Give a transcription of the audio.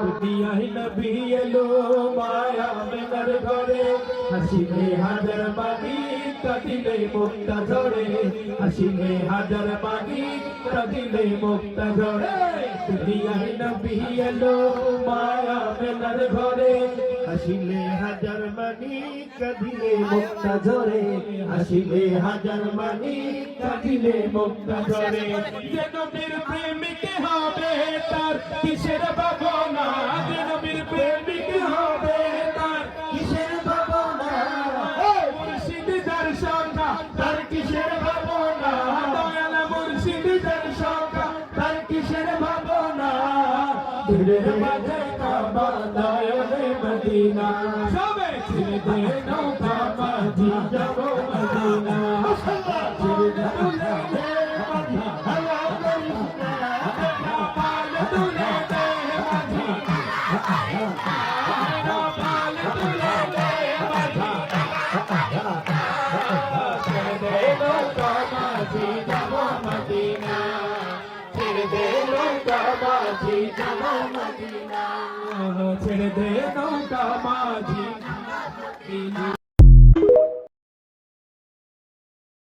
দুনিয়ায় নবী এলো মায়া মেনার ঘরে হাসিলে হাজার মানি কাঁদিলে মুক্তা ঝরে হাসিলে হাজার মানি কাঁদিলে মুক্তা ঝরে দুনিয়ায় নবী এলো মায়া মেনার ঘরে হাসিলে হাজার মানি কাঁদিলে মুক্তা ঝরে হাসিলে হাজার মানি কাঁদিলে মুক্তা ঝরে যে নবীর প্রেমিক হবে তার কিসের ভাবনা যে নবীর প্রেমিক হবে তার কিসের ভাবনা মুর্শিদ যার সংখ্যা তার কিসের ভাবনা দয়াল মুর্শিদ যার সংখ্যা তার কিসের ভাবনা দিলের মাঝে কাবা দয়ালে মদিনা সবে ছেড়ে দে নৌকা মাঝি যাব মদিনা ছেড়ে দে ছেড়ে দে নৌকা মাঝি